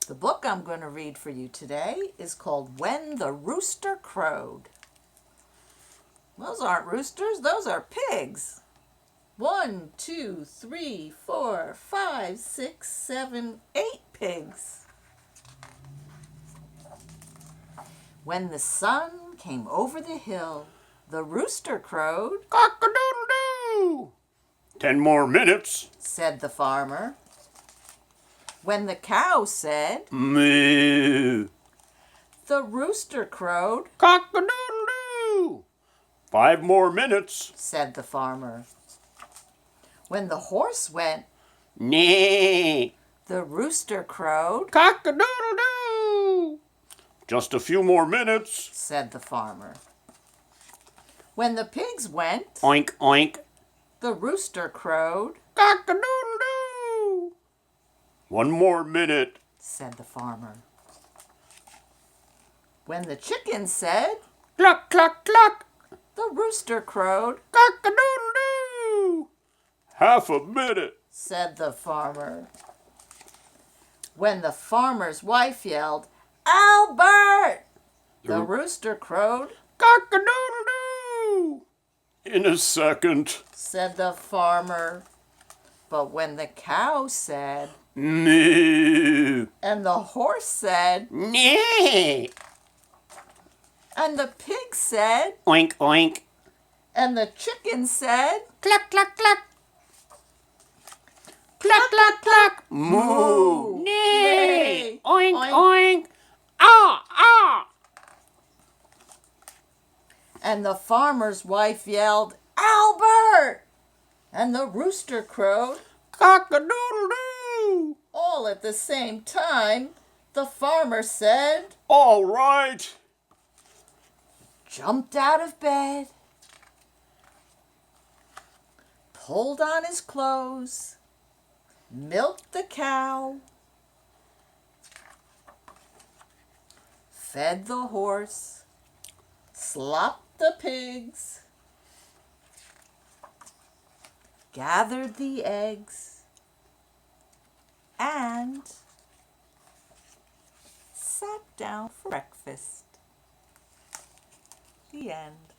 The book I'm going to read for you today is called When the Rooster Crowed. Those aren't roosters, those are pigs. 1, 2, 3, 4, 5, 6, 7, 8 pigs. When the sun came over the hill, the rooster crowed, "Cock-a-doodle-doo! 10 more minutes," said the farmer. When the cow said, "Moo." the rooster crowed, "Cock-a-doodle-doo! 5 more minutes," said the farmer. When the horse went, "Neigh." the rooster crowed, "Cock-a-doodle-doo! Just a few more minutes," said the farmer. When the pigs went, "Oink, oink." the rooster crowed, "Cock-a-doodle-doo! 1 more minute," said the farmer. When the chicken said, "Cluck, cluck, cluck." the rooster crowed, "Cock-a-doodle-doo! Half a minute," said the farmer. When the farmer's wife yelled, Albert! The rooster crowed, "Cock-a-doodle-doo! In a second," said the farmer. But when the cow said, "Moo." and the horse said, "Neigh." and the pig said, Oink, oink. and the chicken said, Cluck, cluck, cluck. Cluck, cluck, cluck. Moo. Neigh. Oink, oink. Ah, ah. and the farmer's wife yelled, Albert! And the rooster crowed, Cock-a-doodle-doo. all at the same time. The farmer said, All right. jumped out of bed, pulled on his clothes, milked the cow, fed the horse, slopped the pigs, gathered the eggs, and sat down for breakfast. The end.